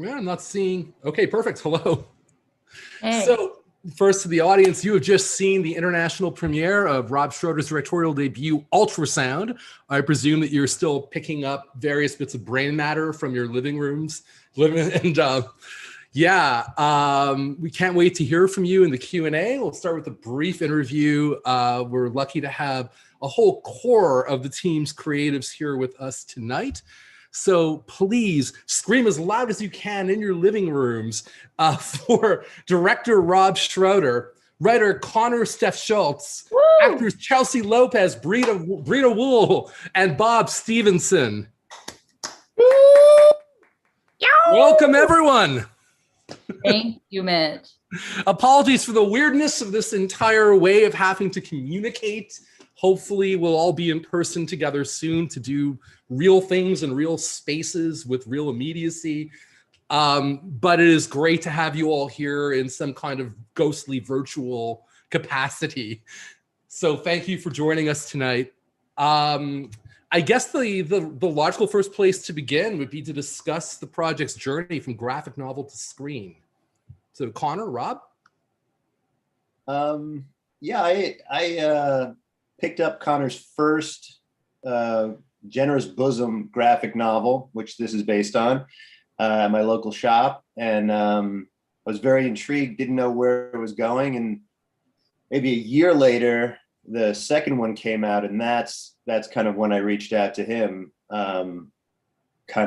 Yeah, I'm not seeing. Okay, perfect. Hello. Hey. So, first to the audience, you have just seen the international premiere of Rob Schroeder's directorial debut, Ultrasound. I presume that you're still picking up various bits of brain matter from your living rooms. And we can't wait to hear from you in the Q&A. We'll start with a brief interview. We're lucky to have a whole core of the team's creatives here with us tonight. So please scream as loud as you can in your living rooms for director Rob Schroeder, writer Conor Stechschulte, actors Chelsea Lopez, Breeda Wool, and Bob Stephenson. Welcome, everyone. Thank you, Mitch. Apologies for the weirdness of this entire way of having to communicate. Hopefully we'll all be in person together soon to do real things in real spaces with real immediacy. But it is great to have you all here in some kind of ghostly virtual capacity. So thank you for joining us tonight. I guess the logical first place to begin would be to discuss the project's journey from graphic novel to screen. So Conor, Rob? I picked up Conor's first Generous Bosom graphic novel, which this is based on, at my local shop. And I was very intrigued, didn't know where it was going. And maybe a year later, the second one came out, and that's kind of when I reached out to him, kind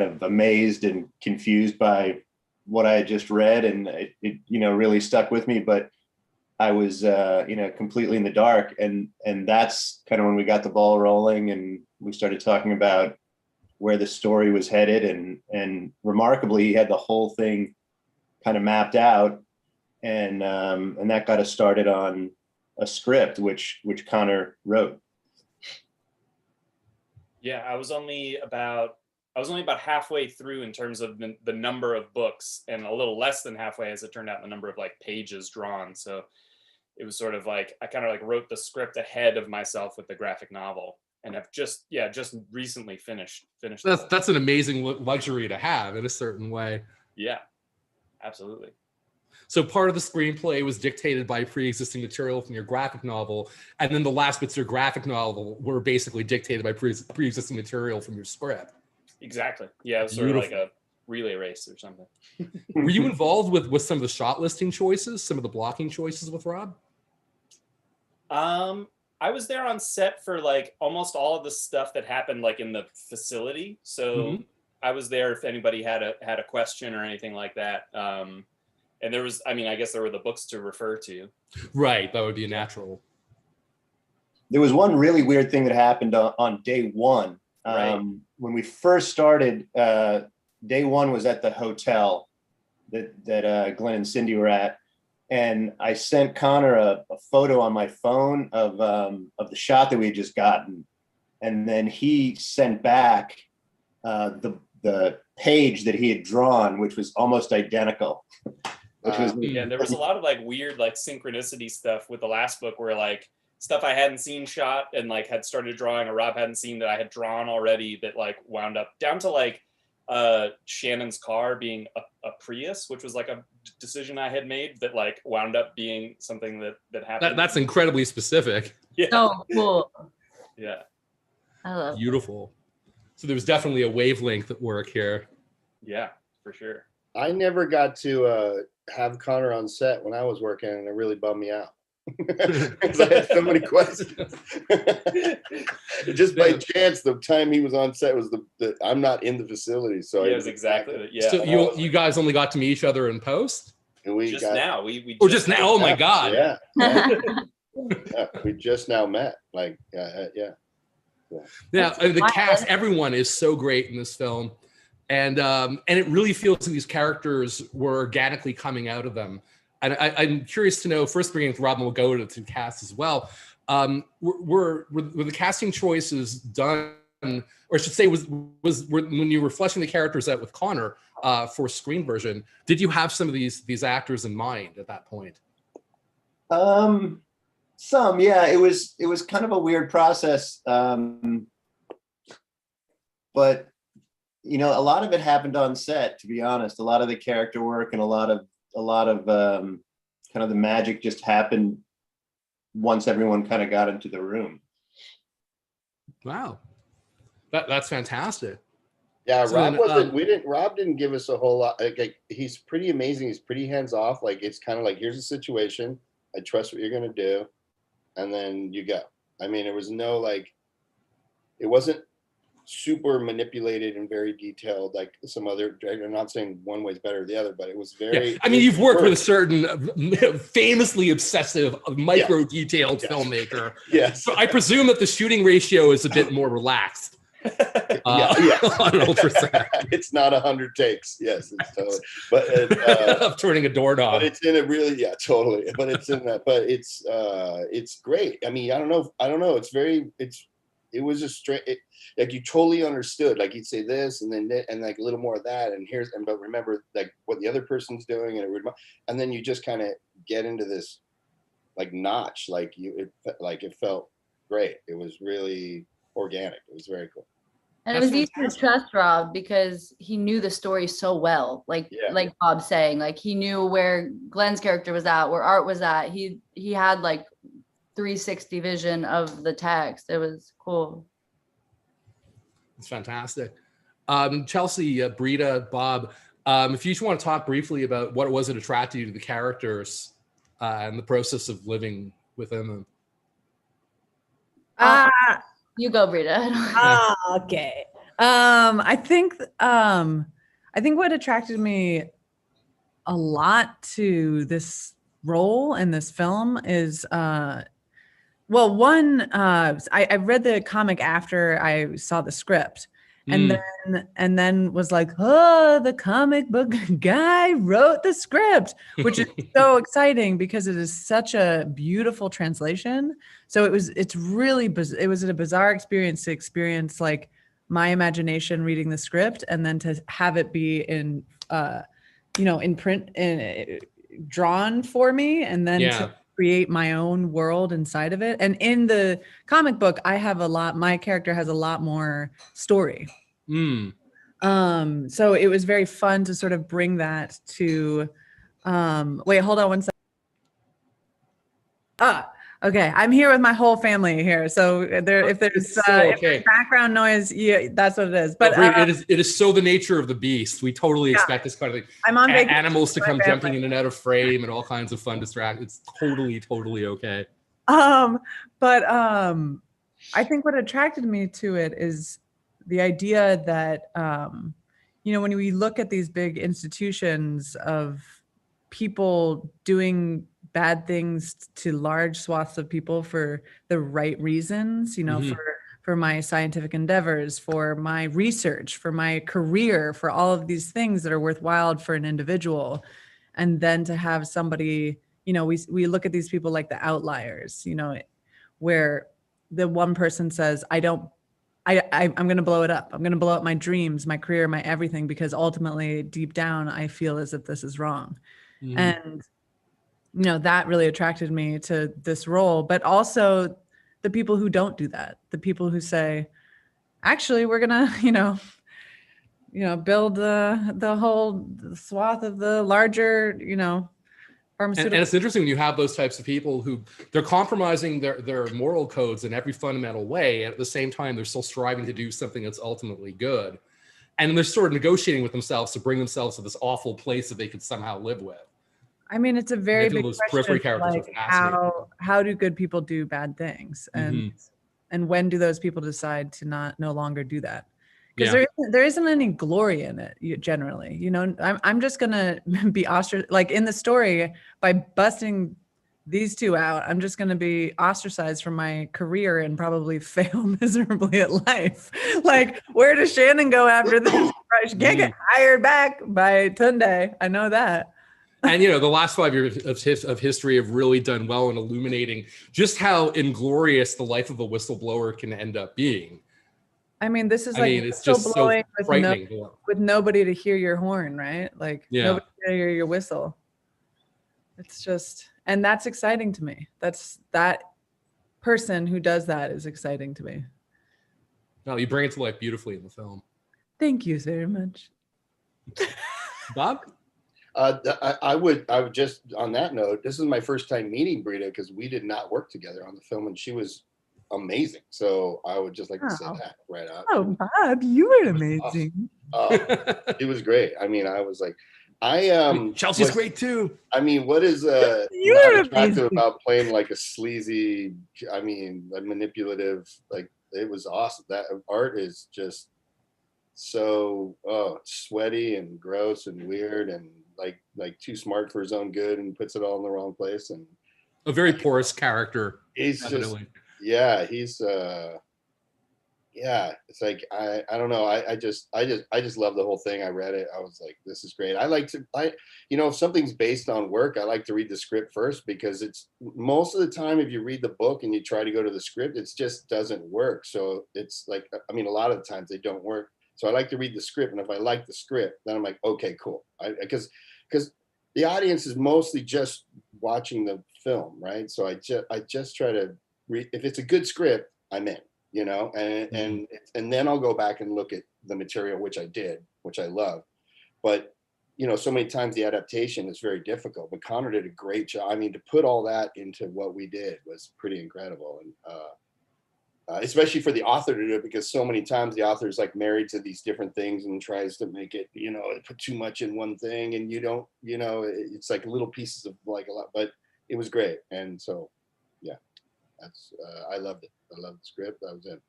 of amazed and confused by what I had just read. And it really stuck with me, but I was, completely in the dark. And that's kind of when we got the ball rolling and we started talking about where the story was headed. And remarkably, he had the whole thing kind of mapped out. And that got us started on a script, which Conor wrote. Yeah, I was only about halfway through in terms of the number of books, and a little less than halfway, as it turned out, the number of pages drawn. So it was sort of like I kind of wrote the script ahead of myself with the graphic novel, and have just recently finished. That's an amazing luxury to have in a certain way. Yeah, absolutely. So part of the screenplay was dictated by pre-existing material from your graphic novel, and then the last bits of your graphic novel were basically dictated by pre-existing material from your script. Exactly. Yeah, it was sort of like a relay race or something. Were you involved with some of the shot listing choices, some of the blocking choices with Rob? I was there on set for almost all of the stuff that happened in the facility. So I was there if anybody had a question or anything like that. And there was, I guess there were the books to refer to. Right, that would be a natural. There was one really weird thing that happened on day one. Right. When we first started, day one was at the hotel that Glenn and Cindy were at. And I sent Conor a photo on my phone of the shot that we had just gotten. And then he sent back the page that he had drawn, which was almost identical. And there was a lot of weird synchronicity stuff with the last book where stuff I hadn't seen shot and had started drawing, or Rob hadn't seen that I had drawn already, that wound up down to Shannon's car being a Prius, which was a decision I had made that wound up being something that happened. That's incredibly specific. Yeah. So cool. Yeah. I love Beautiful. So there was definitely a wavelength at work here. Yeah, for sure. I never got to have Conor on set when I was working, and it really bummed me out because I had so many questions. Just by chance, the time he was on set was the I'm not in the facility, so it was exactly. Yeah. So you guys only got to meet each other in post? And we just now. We just now. Oh my God. Yeah. Yeah, we just now met. Yeah. Now the cast, everyone is so great in this film. And it really feels like these characters were organically coming out of them. And I'm curious to know, first bringing Rob, and we'll go to cast as well. Were the casting choices done, or I should say, was when you were fleshing the characters out with Conor for screen version, did you have some of these actors in mind at that point? Some, yeah. It was kind of a weird process, but you know, a lot of it happened on set, to be honest. A lot of the character work and a lot of kind of the magic just happened once everyone kind of got into the room. Wow, that's fantastic. Yeah, So Rob then, Rob didn't give us a whole lot. Like, he's pretty amazing. He's pretty hands off. Like, it's kind of like, here's a situation. I trust what you're gonna do, and then you go. I mean, it was no like, it wasn't super manipulated and very detailed like some other. I'm not saying one way's better than the other, but it was very. Yeah. I mean, you've worked with a certain famously obsessive, micro detailed filmmaker. Yes. So I presume that the shooting ratio is a bit more relaxed. On ultrasound. It's not 100 takes. Yes, it's totally. But of turning a doorknob. But it's in a really, totally. But it's in that. But it's great. I mean, I don't know. It was a straight. Like, you totally understood. Like, you'd say this, and then and like a little more of that, and but remember like what the other person's doing, and then you just kind of get into this like notch. Like it felt great. It was really organic. It was very cool. And it was easy to trust Rob because he knew the story so well. Like Bob's saying, like, he knew where Glenn's character was at, where Art was at. He had like 360 vision of the text. It was cool. It's fantastic. Chelsea, Breeda, Bob, if you just want to talk briefly about what it was that attracted you to the characters and the process of living within them. You go, Breeda. Okay. I think what attracted me a lot to this role in this film is, I read the comic after I saw the script, and then was like, oh, the comic book guy wrote the script, which is so exciting because it is such a beautiful translation. So it was a bizarre experience to experience like my imagination reading the script, and then to have it be in print and drawn for me, and then to create my own world inside of it. And in the comic book, my character has a lot more story. So it was very fun to sort of bring that to, wait, hold on one second. Okay, I'm here with my whole family here. So if there's background noise, that's what it is. But it is so the nature of the beast. We totally expect this kind of thing. I'm on vacation animals to come jumping in and out of frame and all kinds of fun distractions. It's totally okay. But I think what attracted me to it is the idea that when we look at these big institutions of people doing bad things to large swaths of people for the right reasons, for my scientific endeavors, for my research, for my career, for all of these things that are worthwhile for an individual. And then to have somebody, we look at these people like the outliers, where the one person says, I'm going to blow it up. I'm going to blow up my dreams, my career, my everything, because ultimately deep down, I feel as if this is wrong. And that really attracted me to this role, but also the people who don't do that, the people who say, actually, we're gonna, build the whole swath of the larger, pharmaceutical. And it's interesting when you have those types of people who they're compromising their moral codes in every fundamental way, and at the same time, they're still striving to do something that's ultimately good. And they're sort of negotiating with themselves to bring themselves to this awful place that they could somehow live with. I mean, it's a very big question, like how do good people do bad things? And when do those people decide to no longer do that? Because there isn't any glory in it generally. I'm just gonna be ostracized. Like in the story, by busting these two out, I'm just gonna be ostracized from my career and probably fail miserably at life. Like, where does Shannon go after this? She can't get hired back by Tunde. I know that. And the last 5 years of history have really done well in illuminating just how inglorious the life of a whistleblower can end up being. I mean, this is it's just so frightening. With nobody to hear your horn, right? Like nobody to hear your whistle. It's just, and that's exciting to me. That person who does that is exciting to me. No, you bring it to life beautifully in the film. Thank you very much. Bob? I would just, on that note, this is my first time meeting Breeda because we did not work together on the film, and she was amazing. So I would just like to say that right out. Oh, Bob, you were amazing. Awesome. It was great. I mean, I was like, Chelsea's great too. I mean, what is You not were attractive amazing. about playing like a sleazy, I mean, a manipulative, like it was awesome. That art is just so sweaty and gross and weird and like too smart for his own good and puts it all in the wrong place. And A very porous character. he's definitely. he's it's like I don't know. I just love the whole thing. I read it. I was like, this is great. If something's based on work, I like to read the script first, because it's most of the time if you read the book and you try to go to the script, it just doesn't work. So it's like, I mean, a lot of the times they don't work. So I like to read the script, and if I like the script, then I'm like, okay, cool. Because the audience is mostly just watching the film, right? So I just try to read. If it's a good script, I'm in, and then I'll go back and look at the material, which I did, which I love. But so many times the adaptation is very difficult. But Conor did a great job. I mean, to put all that into what we did was pretty incredible, and especially for the author to do it, because so many times the author is like married to these different things and tries to make it, put too much in one thing, and you don't, it's like little pieces of like a lot, but it was great. And so, yeah, that's, I loved it. I loved the script. I was in.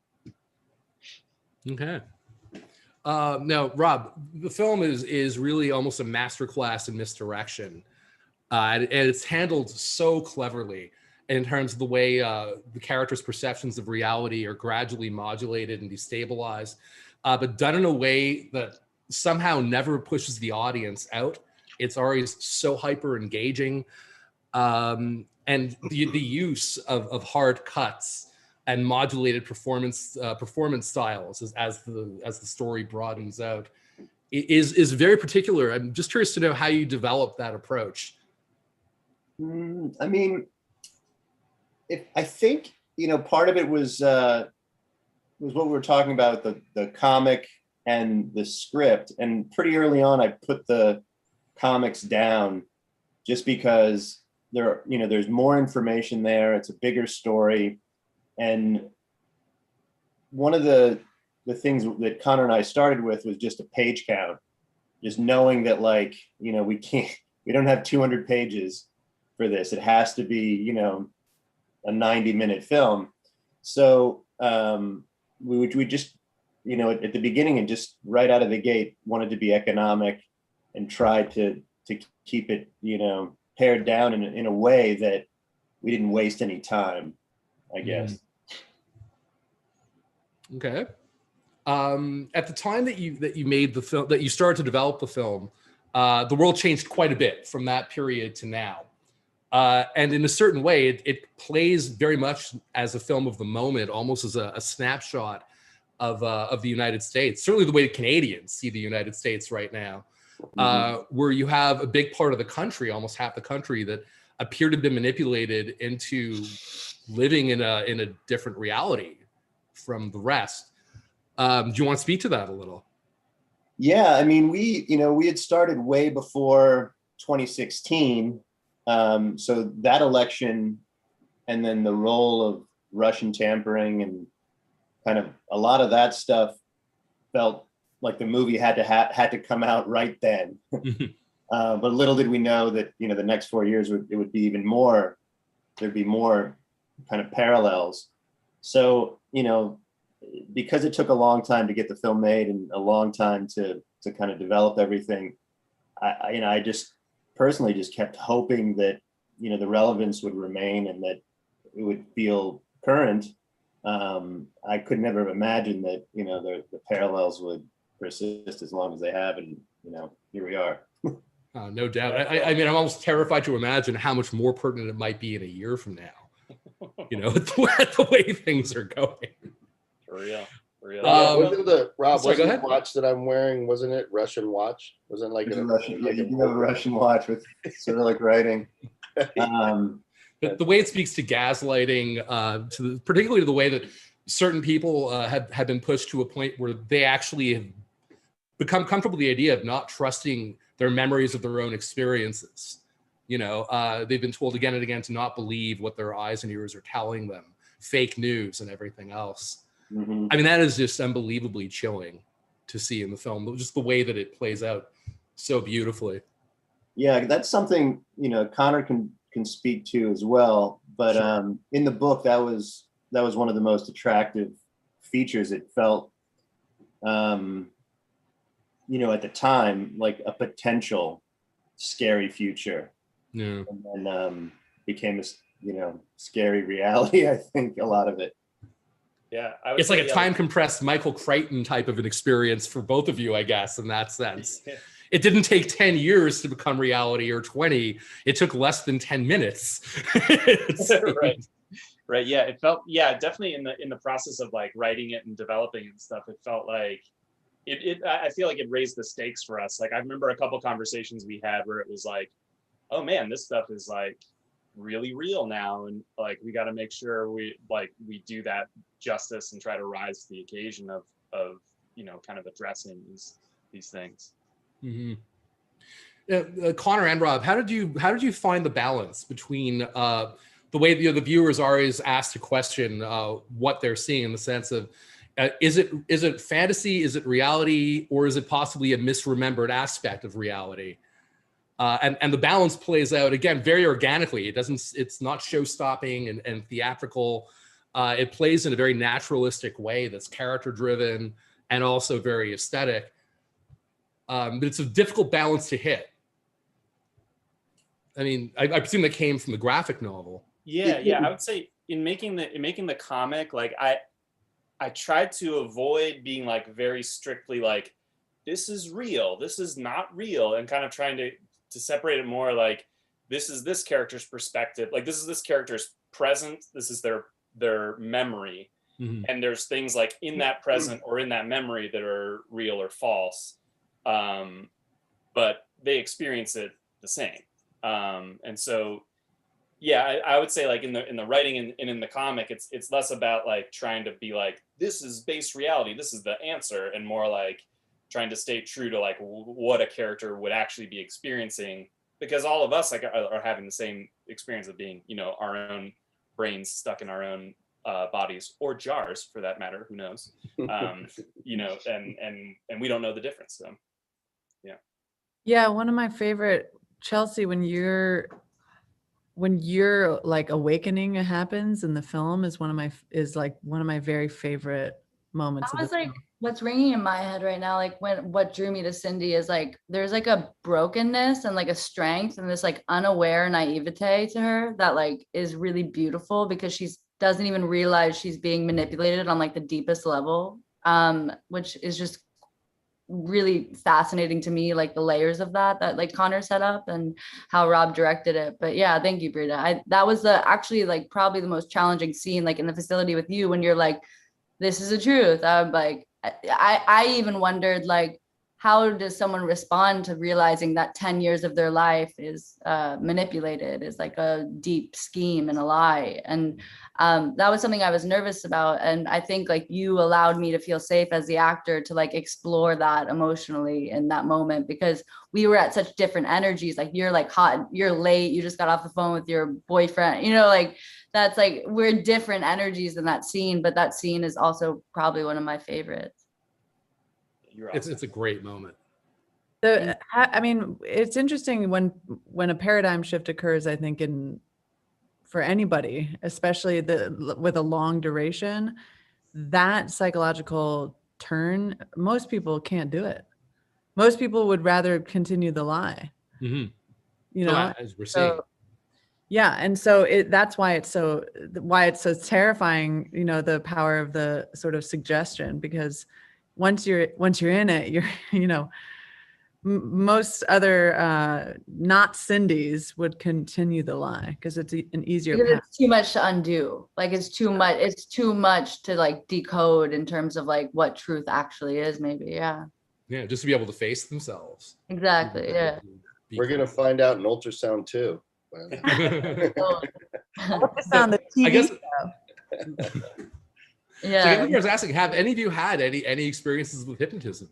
Okay. Now, Rob, the film is really almost a masterclass in misdirection. And it's handled so cleverly in terms of the way the characters' perceptions of reality are gradually modulated and destabilized, but done in a way that somehow never pushes the audience out. It's always so hyper engaging. And the use of hard cuts and modulated performance styles as the story broadens out is very particular. I'm just curious to know how you develop that approach. I mean, I think part of it was what we were talking about, the comic and the script. And pretty early on, I put the comics down just because there's more information there. It's a bigger story, and one of the things that Conor and I started with was just a page count, just knowing that we don't have 200 pages for this. It has to be a 90-minute film. So we just, at the beginning and just right out of the gate, wanted to be economic and tried to keep it, pared down in a way that we didn't waste any time, I guess. Okay. At the time that you made the film, that you started to develop the film, the world changed quite a bit from that period to now. And in a certain way, it plays very much as a film of the moment, almost as a snapshot of the United States. Certainly the way Canadians see the United States right now, where you have a big part of the country, almost half the country, that appear to have been manipulated into living in a different reality from the rest. Do you want to speak to that a little? Yeah, I mean, we had started way before 2016. So that election, and then the role of Russian tampering and kind of a lot of that stuff felt like the movie had to come out right then. But little did we know that the next 4 years it would be even more. There'd be more kind of parallels. So because it took a long time to get the film made and a long time to kind of develop everything, I just personally just kept hoping that the relevance would remain and that it would feel current. I could never have imagined that the parallels would persist as long as they have, and here we are. No doubt. I mean, I'm almost terrified to imagine how much more pertinent it might be in a year from now. The way things are going. For real. Wasn't the Sorry, watch that I'm wearing? Wasn't it Russian watch? Wasn't like a Russian? Yeah, you do have a Russian watch with Cyrillic writing. But the way it speaks to gaslighting, particularly to the way that certain people have been pushed to a point where they actually have become comfortable with the idea of not trusting their memories of their own experiences. You know, they've been told again and again to not believe what their eyes and ears are telling them, fake news and everything else. Mm-hmm. I mean, that is just unbelievably chilling to see in the film, just the way that it plays out so beautifully. Yeah, that's something, you know, Conor can speak to as well. But Sure. In the book, that was one of the most attractive features. It felt, you know, at the time, like a potential scary future. Yeah. And then became a, you know, scary reality, I think, a lot of it. Yeah. It's like a time compressed Michael Crichton type of an experience for both of you, I guess, in that sense. It didn't take 10 years to become reality, or 20. It took less than 10 minutes. Right. Yeah. It felt, yeah, definitely in the process of like writing it and developing and stuff, it felt like I feel like it raised the stakes for us. Like I remember a couple conversations we had where it was like, oh man, this stuff is like really real now. And like, we got to make sure we do that justice and try to rise to the occasion of, you know, kind of addressing these things. Mm-hmm. Conor and Rob, how did you find the balance between the way the viewers are always asked to question what they're seeing, in the sense of is it fantasy, is it reality, or is it possibly a misremembered aspect of reality? And the balance plays out again very organically. It's not show-stopping and theatrical. It plays in a very naturalistic way that's character-driven and also very aesthetic. But it's a difficult balance to hit. I mean, I presume that came from the graphic novel. Yeah. I would say in making the comic, like I tried to avoid being like very strictly like, this is real, this is not real, and kind of trying to separate it more like, this is this character's perspective, like this is this character's present, this is their memory. Mm-hmm. And there's things like in that present or in that memory that are real or false, but they experience it the same. And so, yeah, I would say like in the writing and in the comic, it's less about like trying to be like, this is base reality, this is the answer, and more like trying to stay true to like what a character would actually be experiencing, because all of us like are having the same experience of being, you know, our own brains stuck in our own bodies, or jars for that matter, who knows. You know, and we don't know the difference. So yeah, one of my favorite, Chelsea, when your like awakening happens in the film is one of my very favorite moments. That was like what's ringing in my head right now. Like what drew me to Cindy is like there's like a brokenness and like a strength and this like unaware naivete to her that like is really beautiful, because she doesn't even realize she's being manipulated on like the deepest level, which is just really fascinating to me, like the layers of that like Conor set up and how Rob directed it. But yeah, thank you, Breeda. That was actually like probably the most challenging scene, like in the facility with you, when you're like, this is the truth. I'm like, I even wondered like, how does someone respond to realizing that 10 years of their life is manipulated, is like a deep scheme and a lie? And that was something I was nervous about. And I think like you allowed me to feel safe as the actor to like explore that emotionally in that moment, because we were at such different energies. Like you're like hot, you're late, you just got off the phone with your boyfriend, you know, like that's like, we're different energies in that scene, but that scene is also probably one of my favorites. Awesome. It's a great moment. I mean, it's interesting when a paradigm shift occurs, I think for anybody, especially with a long duration, that psychological turn, most people can't do it. Most people would rather continue the lie. Mm-hmm. You know, as we're seeing. Yeah, and so that's why it's so terrifying. You know, the power of the sort of suggestion, because once you're in it, you're, you know, most other not Cindy's would continue the lie because it's an easier path. It's too much to undo. Like it's too much to like decode in terms of like what truth actually is, maybe. Yeah, just to be able to face themselves. Exactly. Yeah, we're gonna find out in ultrasound too. Ultrasound, the TV I guess show. Yeah. So I was asking, have any of you had any experiences with hypnotism?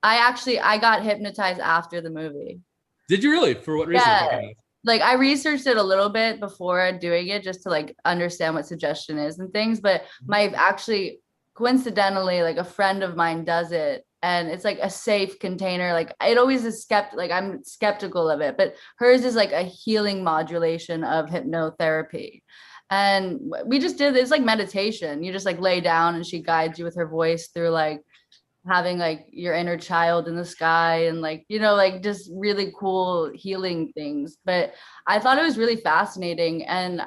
I got hypnotized after the movie. Did you really? For what reason? Yeah. Like I researched it a little bit before doing it just to like understand what suggestion is and things, but my actually coincidentally like a friend of mine does it and it's like a safe container. Like it always is like I'm skeptical of it, but hers is like a healing modulation of hypnotherapy. And we just did it's like meditation. You just like lay down and she guides you with her voice through like having like your inner child in the sky and like like just really cool healing things. But I thought it was really fascinating and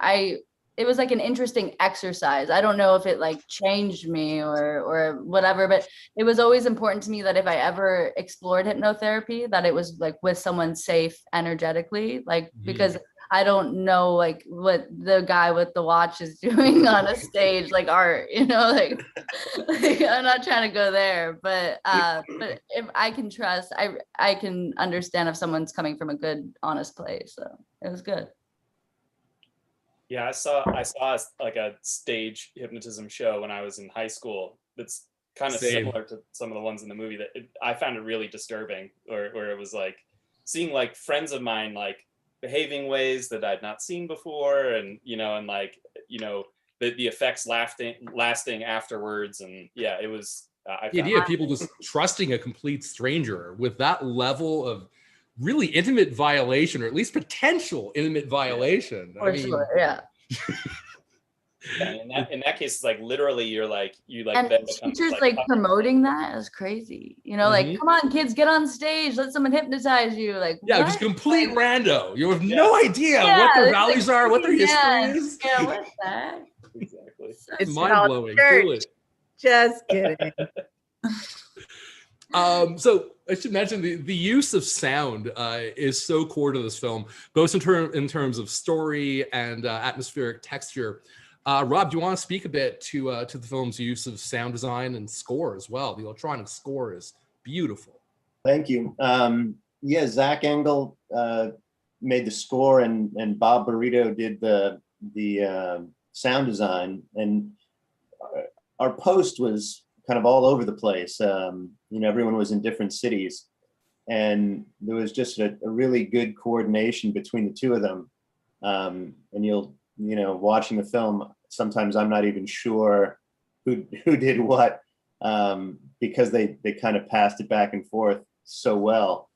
it was like an interesting exercise. I don't know if it like changed me or whatever, but it was always important to me that if I ever explored hypnotherapy that it was like with someone safe energetically, like because I don't know like what the guy with the watch is doing on a stage, like art, like I'm not trying to go there, but if I can trust, I can understand if someone's coming from a good, honest place. So it was good. Yeah, I saw like a stage hypnotism show when I was in high school. That's kind of similar to some of the ones in the movie that I found it really disturbing, where it was like seeing like friends of mine like behaving ways that I'd not seen before, and and like the effects lasting afterwards, and yeah, it was. The idea of people just trusting a complete stranger with that level of really intimate violation, or at least potential intimate violation. For sure, yeah. Yeah, in that case, it's like literally you and then teachers like promoting that is crazy. Like come on, kids, get on stage, let someone hypnotize you. Like what? Just complete rando. You have no idea what their values are, what their history is. Yeah, what's that? Exactly. It's mind blowing. Truly. Just kidding. So I should mention the use of sound is so core to this film, both in terms of story and atmospheric texture. Rob, do you want to speak a bit to the film's use of sound design and score as well? The electronic score is beautiful. Thank you. Yeah, Zach Engel made the score, and Bob Burrito did the sound design, and our post was kind of all over the place. Everyone was in different cities, and there was just a really good coordination between the two of them. And watching the film, sometimes I'm not even sure who did what, because they kind of passed it back and forth so well.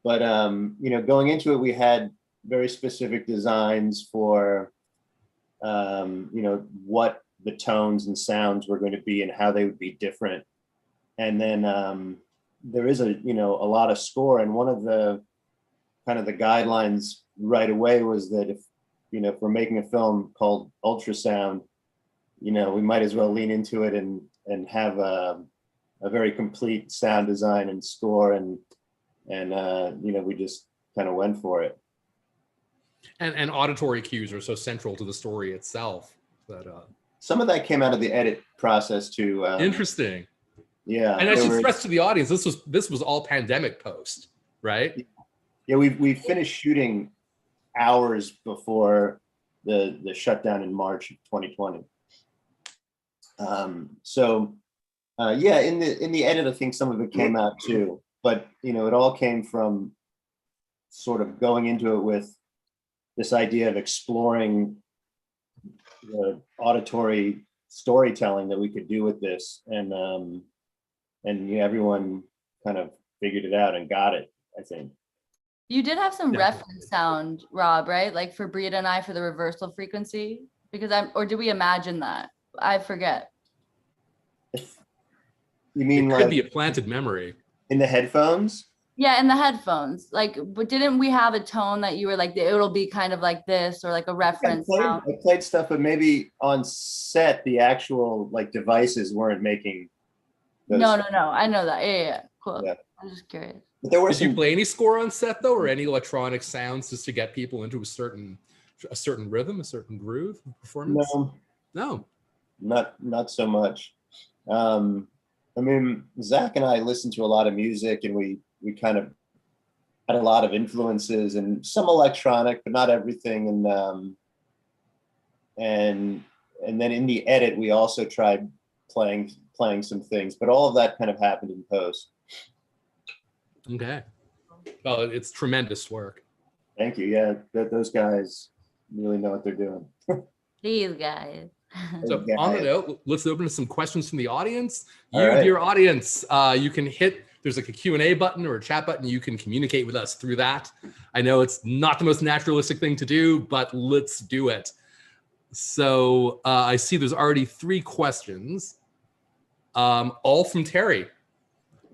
But going into it, we had very specific designs for what the tones and sounds were going to be and how they would be different. And then there is a lot of score, and one of the kind of the guidelines right away was that if we're making a film called ULTRASOUND, we might as well lean into it and have a very complete sound design and score, and we just kind of went for it. And auditory cues are so central to the story itself that some of that came out of the edit process too. Interesting. Yeah, and I should stress to the audience, this was all pandemic post, right? Yeah, we finished shooting hours before the shutdown in March of 2020. In the edit, I think some of it came out too, but it all came from sort of going into it with this idea of exploring the auditory storytelling that we could do with this, and everyone kind of figured it out and got it, I think. You did have some reference sound, Rob, right? Like for Breeda and I for the reversal frequency, because or did we imagine that? I forget. You mean it could be a planted memory in the headphones? Yeah, in the headphones. Like, but didn't we have a tone that you were like, it'll be kind of like this, or like a reference? I played stuff, but maybe on set the actual like devices weren't making. No. I know that. Yeah. Cool. Yeah. I'm just curious. But there were Did you play any score on set though, or any electronic sounds just to get people into a certain rhythm, a certain groove of performance? No, not so much. I mean, Zach and I listened to a lot of music, and we kind of had a lot of influences, and some electronic, but not everything. And then in the edit, we also tried playing some things, but all of that kind of happened in post. Okay. Well, it's tremendous work. Thank you. Yeah, those guys really know what they're doing. These guys. So on the note, let's open to some questions from the audience. All You, right. dear audience, you can hit, there's like a Q&A button or a chat button. You can communicate with us through that. I know it's not the most naturalistic thing to do, but let's do it. So I see there's already 3 questions, all from Terry.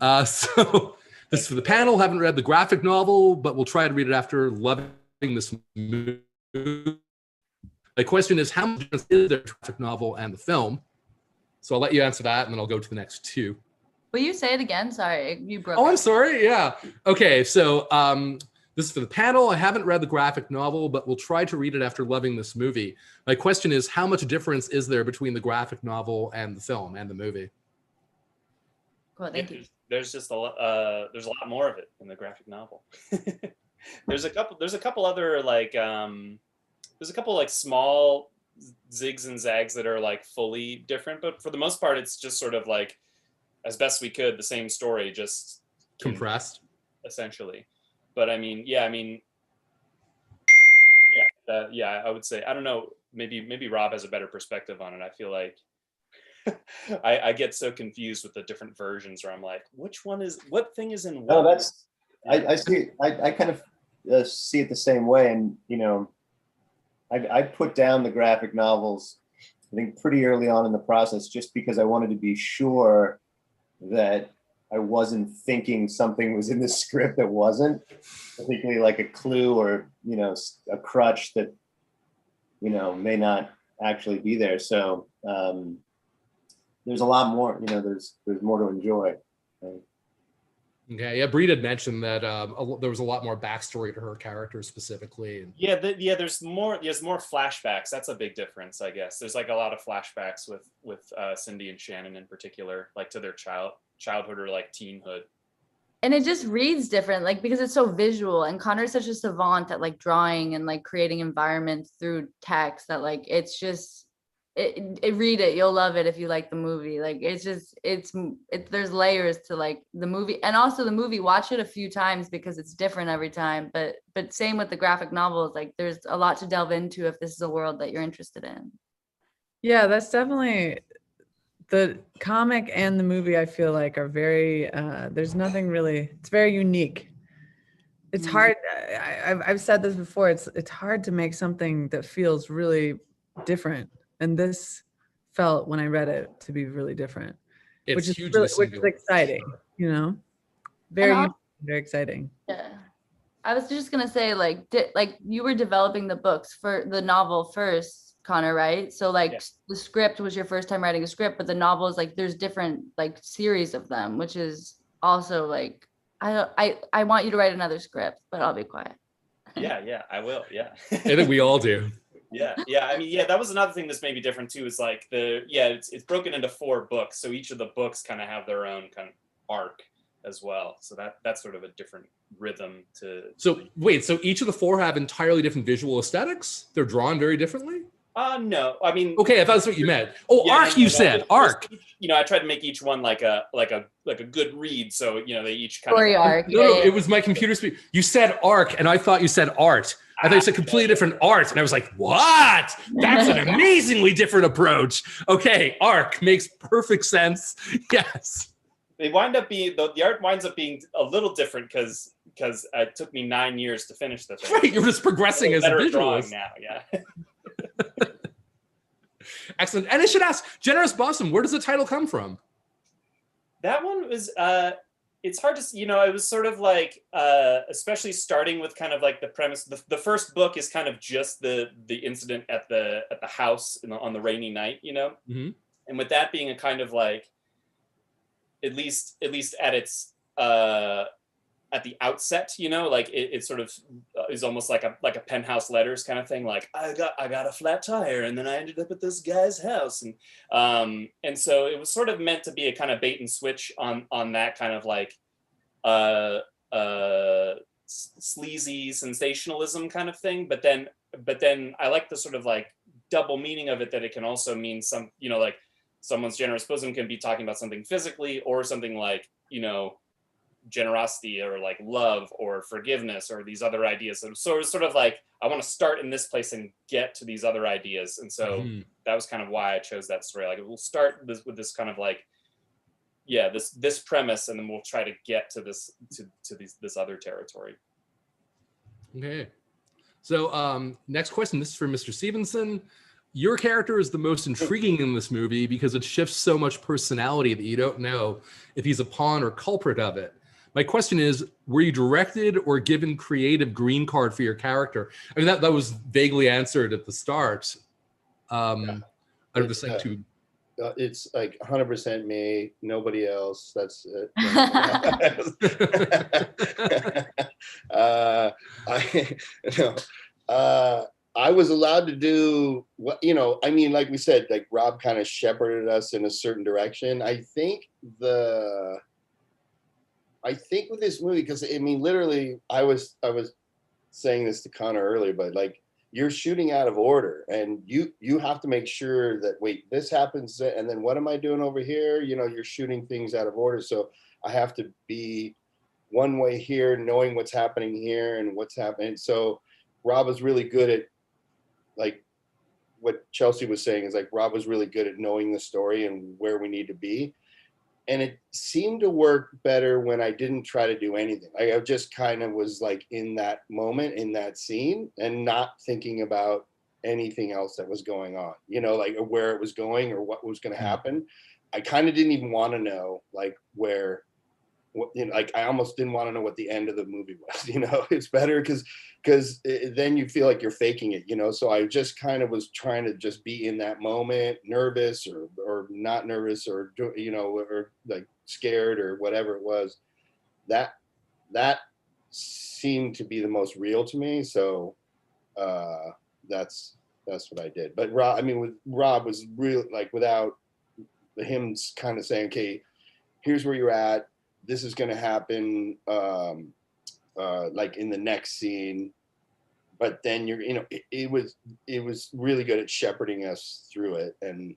So this is for the panel. Haven't read the graphic novel, but we'll try to read it after loving this movie. The question is, how much difference is there in the graphic novel and the film? So I'll let you answer that, and then I'll go to the next 2. Will you say it again? Sorry, you broke. Oh, I'm sorry. Yeah. Okay. So this is for the panel. I haven't read the graphic novel, but we'll try to read it after loving this movie. My question is, how much difference is there between the graphic novel and the film and the movie? Cool, thank you. There's just a lot more of it in the graphic novel. There's a couple other like there's a couple like small zigs and zags that are like fully different, but for the most part, it's just sort of like, as best we could, the same story, just compressed, essentially. But I mean, yeah, I would say, I don't know, maybe Rob has a better perspective on it. I feel like I get so confused with the different versions where I'm like, what thing is in what? No, I see. I kind of see it the same way, and you know, I put down the graphic novels, I think, pretty early on in the process, just because I wanted to be sure that I wasn't thinking something was in the script that wasn't, particularly like a clue or, you know, a crutch that, you know, may not actually be there. So there's a lot more, you know, there's more to enjoy. Right? Okay, yeah, Breeda had mentioned that there was a lot more backstory to her character specifically. And... there's more flashbacks. That's a big difference, I guess. There's like a lot of flashbacks with Cindy and Shannon in particular, like to their childhood or like teenhood. And it just reads different, like, because it's so visual, and Conor's such a savant at like drawing and like creating environments through text that like it's just read it, you'll love it if you like the movie. Like it's there's layers to like the movie, and also the movie, watch it a few times because it's different every time, but same with the graphic novels, like there's a lot to delve into if this is a world that you're interested in. Yeah, that's definitely the comic and the movie. I feel like are very there's nothing really, it's very unique. It's hard, I've said this before, it's hard to make something that feels really different. And this felt, when I read it, to be really different, which is exciting, you know, very exciting. Yeah, I was just gonna say, like you were developing the books for the novel first, Conor, right? So like the script was your first time writing a script, but the novel is like there's different like series of them, which is also like I want you to write another script, but I'll be quiet. Yeah, I will. Yeah, I think we all do. Yeah. I mean, that was another thing that's maybe different too, is like it's broken into 4 books. So each of the books kind of have their own kind of arc as well. So that's sort of a different rhythm to. So wait, so each of the 4 have entirely different visual aesthetics? They're drawn very differently? No, I mean. Okay, I thought that's what you meant. Oh, yeah, arc, you said arc. You know, I tried to make each one like a good read. So, you know, they each kind story of. Arc. No, it was my computer speed. You said arc, and I thought you said art. I thought you said completely different art, and I was like, what? That's an amazingly different approach. Okay, arc makes perfect sense. Yes. They wind up being, the art winds up being a little different because it took me 9 years to finish the thing. Right, you're just progressing as a visualist now, yeah. Excellent. And I should ask, Generous Bosom, where does the title come from? That one was, it's hard to, you know, it was sort of like, especially starting with kind of like the premise. The first book is kind of just the incident at the house on the rainy night, you know, and with that being a kind of like, at least at its at the outset, you know, like it sort of is almost like a penthouse letters kind of thing. Like I got a flat tire, and then I ended up at this guy's house, and so it was sort of meant to be a kind of bait and switch on that kind of like sleazy sensationalism kind of thing. But then I like the sort of like double meaning of it, that it can also mean some, you know, like someone's generous bosom can be talking about something physically, or something like, you know, generosity or like love or forgiveness or these other ideas. So it was sort of like, I want to start in this place and get to these other ideas. And so that was kind of why I chose that story. Like, we'll start with this kind of like, yeah, this premise, and then we'll try to get to this other territory. Okay. So next question, this is for Mr. Stephenson. Your character is the most intriguing in this movie because it shifts so much personality that you don't know if he's a pawn or culprit of it. My question is, were you directed or given creative green card for your character? I mean, that was vaguely answered at the start. I'm just saying too. It's like 100% me, nobody else. That's it. I was allowed to do what, I mean, like we said, like Rob kind of shepherded us in a certain direction. I think with this movie, because I mean, literally, I was saying this to Conor earlier, but like, you're shooting out of order, and you have to make sure that, wait, this happens, and then what am I doing over here? You're shooting things out of order. So I have to be one way here, knowing what's happening here and what's happening. So Rob was really good at, like what Chelsea was saying, is like Rob was really good at knowing the story and where we need to be. And it seemed to work better when I didn't try to do anything. I just kind of was like in that moment, in that scene, and not thinking about anything else that was going on, like where it was going or what was going to happen. I kind of didn't even want to know, like like I almost didn't want to know what the end of the movie was. It's better because then you feel like you're faking it. So I just kind of was trying to just be in that moment, nervous or not nervous, or or like scared or whatever it was. That seemed to be the most real to me. So that's what I did. But Rob was real, like without him kind of saying, okay, here's where you're at. This is going to happen, like in the next scene, but then it was really good at shepherding us through it, and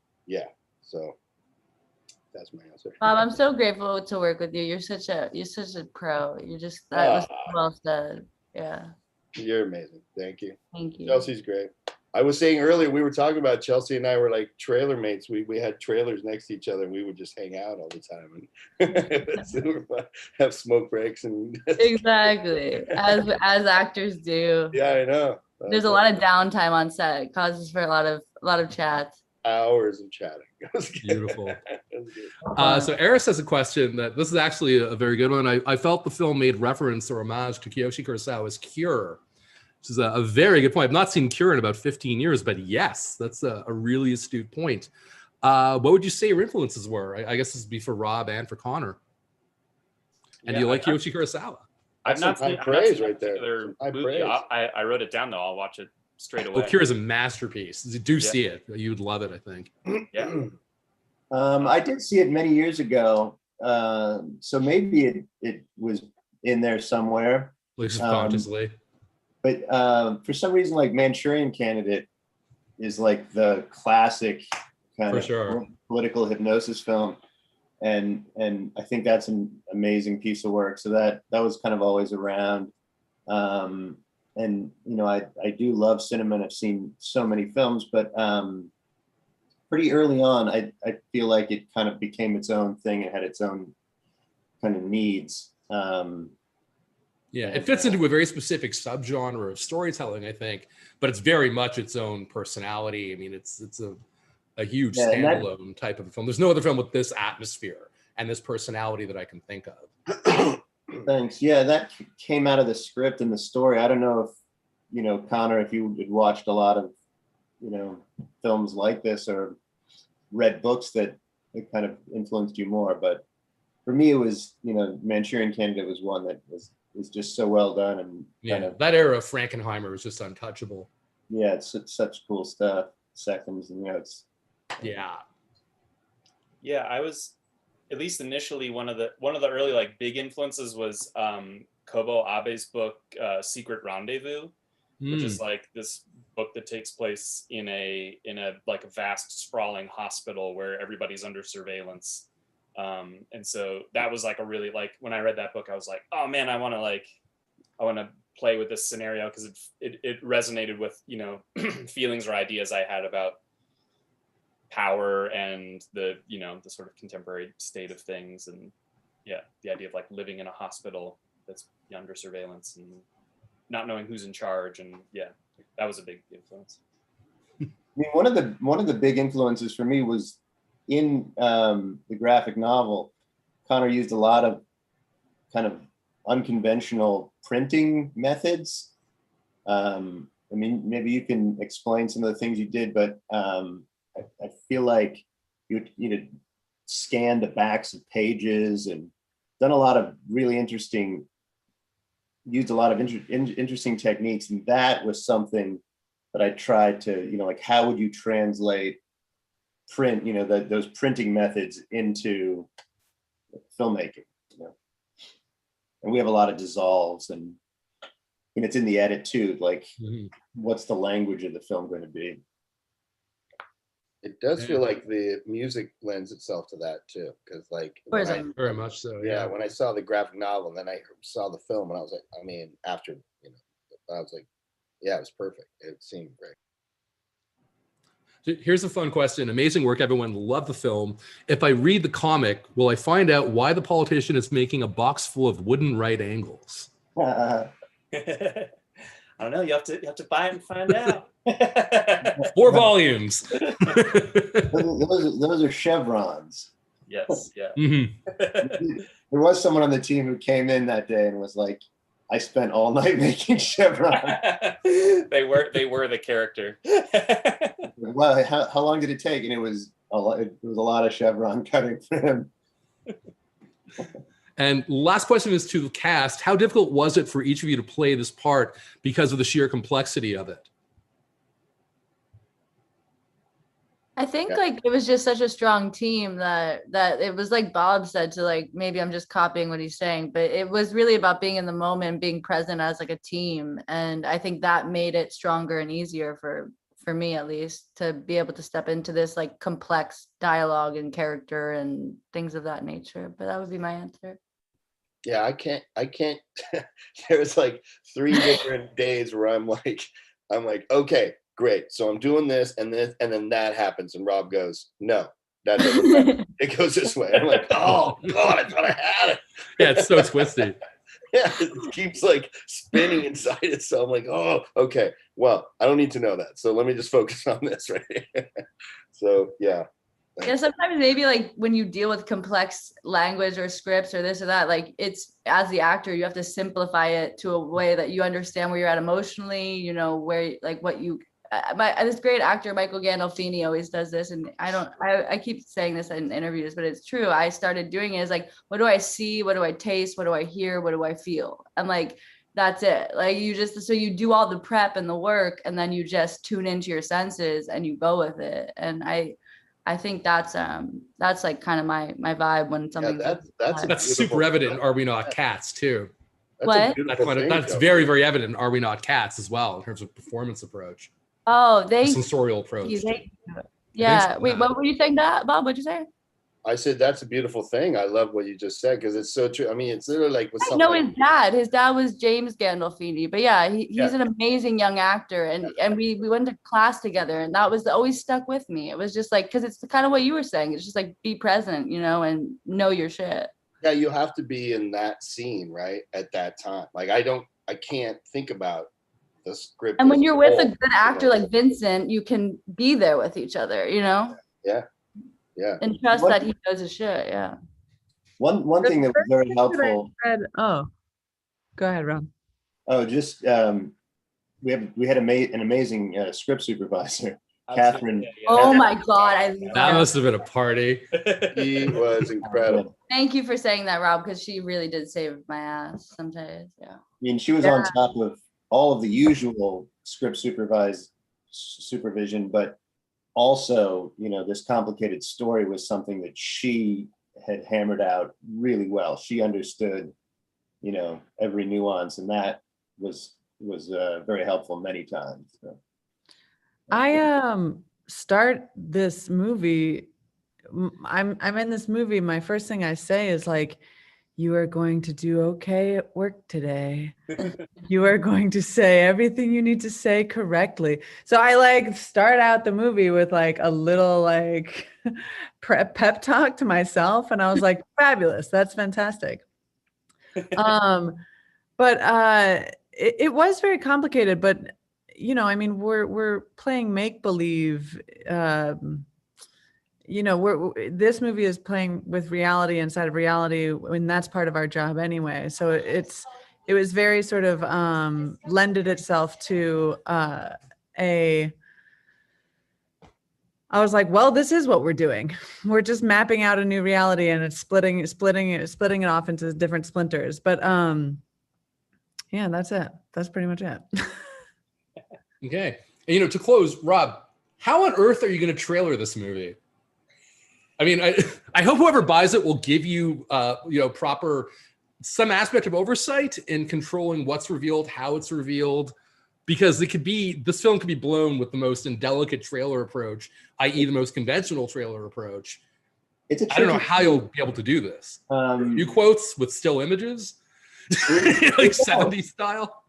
so that's my answer. Bob, I'm so grateful to work with you. You're such a pro. That was well said. Yeah. You're amazing. Thank you. Thank you. Chelsea's great. I was saying earlier, we were talking about Chelsea and I were like trailer mates. We had trailers next to each other, and we would just hang out all the time and super fun. Have smoke breaks and exactly as actors do. Yeah, I know. There's a lot of downtime on set. It causes for a lot of chats. Hours of chatting. Beautiful. So Eris has a question that this is actually a very good one. I felt the film made reference or homage to Kiyoshi Kurosawa's Cure, which is a very good point. I've not seen Cure in about 15 years, but yes, that's a really astute point. What would you say your influences were? I guess this would be for Rob and for Conor. And do you like Kiyoshi Kurosawa? I've not seen praise right there. I wrote it down though. I'll watch it straight away. Oh, Cure is a masterpiece. Do see it. You'd love it, I think. Yeah. I did see it many years ago. So maybe it was in there somewhere. At least subconsciously. But for some reason, like Manchurian Candidate is like the classic kind of political hypnosis film. And I think that's an amazing piece of work. So that was kind of always around. And, I do love cinema, and I've seen so many films, but pretty early on, I feel like it kind of became its own thing. It had its own kind of needs. It fits into a very specific subgenre of storytelling, I think, but it's very much its own personality. I mean, it's a huge standalone type of a film. There's no other film with this atmosphere and this personality that I can think of. Thanks. Yeah, that came out of the script and the story. I don't know if, Conor, if you had watched a lot of, films like this or read books that kind of influenced you more. But for me, it was, Manchurian Candidate was one that was just so well done, and that era of Frankenheimer was just untouchable. Yeah, it's such cool stuff. Seconds, and it's I was, at least initially, one of the early like big influences was Kobo Abe's book Secret Rendezvous, which is like this book that takes place in a like a vast sprawling hospital where everybody's under surveillance. And so that was like a really, like, when I read that book, I was like, oh man, I want to play with this scenario, because it resonated with, you know, feelings or ideas I had about power and the, you know, the sort of contemporary state of things. And yeah, the idea of like living in a hospital that's under surveillance and not knowing who's in charge. And yeah, that was a big influence. I mean, one of the big influences for me was in the graphic novel. Conor used a lot of kind of unconventional printing methods. I mean, maybe you can explain some of the things you did, but I feel like you know, scanned the backs of pages and done a lot of really interesting, used a lot of interesting techniques. And that was something that I tried to, you know, like, how would you translate print, you know, those printing methods into filmmaking, you know? And we have a lot of dissolves, and it's in the edit too, like, what's the language of the film going to be? It does feel like the music lends itself to that too, because like very much so. Yeah, when I saw the graphic novel and then I saw the film, and I was like, I mean, after, you know, I was like, yeah, it was perfect. It seemed great. Here's a fun question. Amazing work, everyone. Love the film. If I read the comic, will I find out why the politician is making a box full of wooden right angles? I don't know. You have to buy it and find out. 4 volumes. those are chevrons. Yes. Yeah. There was someone on the team who came in that day and was like, I spent all night making chevrons. They were the character. Well, how long did it take? And it was a lot of chevron cutting for him. And last question is to the cast. How difficult was it for each of you to play this part because of the sheer complexity of it? I think like it was just such a strong team that it was like Bob said, to like, maybe I'm just copying what he's saying, but it was really about being in the moment, being present as like a team. And I think that made it stronger and easier for me, at least, to be able to step into this like complex dialogue and character and things of that nature. But that would be my answer. Yeah, I can't there was like 3 different days where I'm like, okay, great. So I'm doing this and then that happens. And Rob goes, no, that doesn't happen. It goes this way. I'm like, oh God, I thought I had it. Yeah, it's so twisty. Yeah, it keeps like spinning inside it. So I'm like, oh, okay. Well, I don't need to know that. So let me just focus on this right here. So yeah. Yeah, sometimes maybe like when you deal with complex language or scripts or this or that, like it's, as the actor, you have to simplify it to a way that you understand where you're at emotionally, you know, where like what you, this great actor, Michael Gandolfini, always does this. And I keep saying this in interviews, but it's true. I started doing it as like, what do I see? What do I taste? What do I hear? What do I feel? And like, that's it. Like so you do all the prep and the work, and then you just tune into your senses and you go with it. And I think that's like kind of my vibe when something that's super evident in Are We Not Cats too. That's very, very evident in Are We Not Cats as well, in terms of performance approach. Oh, the sensorial approach. Yeah. Wait, what were you saying, that Bob? What'd you say? I said that's a beautiful thing. I love what you just said, because it's so true. I mean, it's literally like with something. I know his dad. His dad was James Gandolfini, but yeah, he's an amazing young actor, and we went to class together, and that was always stuck with me. It was just like, because it's kind of what you were saying. It's just like, be present, you know, and know your shit. Yeah, you have to be in that scene right at that time. Like I can't think about the script. And when you're with a good actor like Vincent, you can be there with each other, you know. Yeah. And trust that he knows his shit. Yeah. One thing that was very helpful. Go ahead, Rob. Oh, just we had an amazing script supervisor, Catherine. Oh my God, that must have been a party. He was incredible. Thank you for saying that, Rob, because she really did save my ass sometimes. Yeah. I mean, she was on top of all of the usual script supervision, but also, you know, this complicated story was something that she had hammered out really well. She understood, you know, every nuance, and that was very helpful many times. So. I start this movie I'm in this movie, my first thing I say is like, you are going to do okay at work today. You are going to say everything you need to say correctly. So I like start out the movie with like a little like pep talk to myself. And I was like, fabulous. That's fantastic. But it was very complicated, but you know, I mean, we're playing make-believe, you know, this movie is playing with reality inside of reality, and that's part of our job anyway. So it was very sort of lended itself to I was like, well, this is what we're doing. We're just mapping out a new reality, and it's splitting it off into different splinters. But yeah, that's it. That's pretty much it. Okay. And, you know, to close, Rob, how on earth are you going to trailer this movie? I mean, I hope whoever buys it will give you, you know, proper, some aspect of oversight in controlling what's revealed, how it's revealed, because this film could be blown with the most indelicate trailer approach, i.e. the most conventional trailer approach. I don't know how you'll be able to do this. You quotes with still images, like 70s style.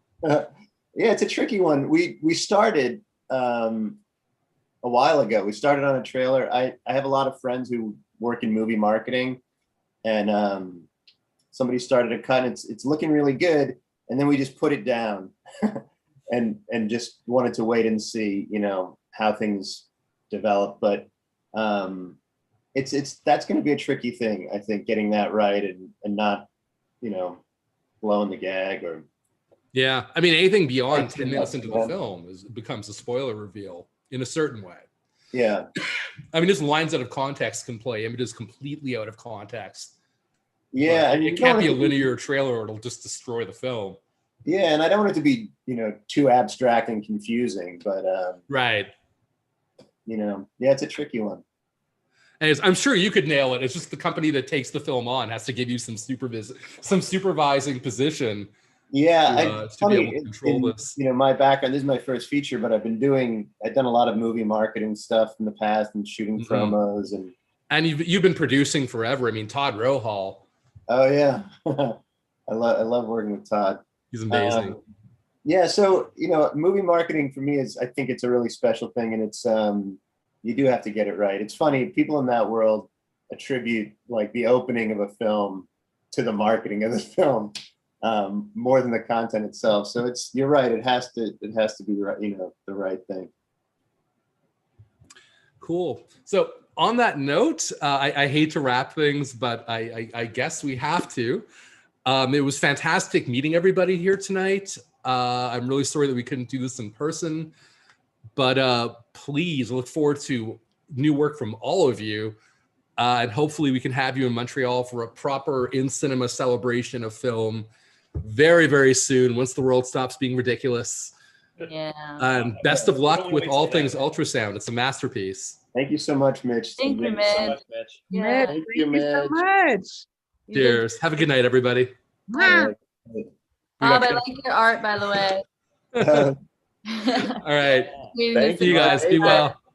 Yeah, it's a tricky one. We started a while ago. We started on a trailer. I have a lot of friends who work in movie marketing, and somebody started a cut. And it's looking really good, and then we just put it down, and just wanted to wait and see, you know, how things develop. But that's going to be a tricky thing, I think, getting that right and not, you know, blowing the gag or. Yeah, I mean, anything beyond 10 minutes into the film becomes a spoiler reveal in a certain way. Yeah. I mean, just lines out of context can play images completely out of context. Yeah. It can't be a linear trailer or it'll just destroy the film. Yeah, and I don't want it to be, you know, too abstract and confusing, but right. You know, yeah, it's a tricky one. And I'm sure you could nail it. It's just the company that takes the film on has to give you some supervising position. Yeah, to be able to control this. You know, my background, this is my first feature, but I've done a lot of movie marketing stuff in the past and shooting promos and you've been producing forever. I mean, Todd Rohal. Oh yeah. I love working with Todd. He's amazing. Yeah, so you know, movie marketing for me I think it's a really special thing, and it's you do have to get it right. It's funny, people in that world attribute like the opening of a film to the marketing of the film. More than the content itself. So you're right. It has to be right, you know, the right thing. Cool. So on that note, I hate to wrap things, but I guess we have to. It was fantastic meeting everybody here tonight. I'm really sorry that we couldn't do this in person, but please look forward to new work from all of you. And hopefully we can have you in Montreal for a proper in-cinema celebration of film very, very soon, once the world stops being ridiculous. Yeah. And best of luck with all things ultrasound. It's a masterpiece. Thank you so much, Mitch. Thank you, Mitch. So much, Mitch. Yeah. Thank you, Mitch. So much. Cheers. Have a good night, everybody. Bob, I like your art, by the way. All right. See you guys. Be well.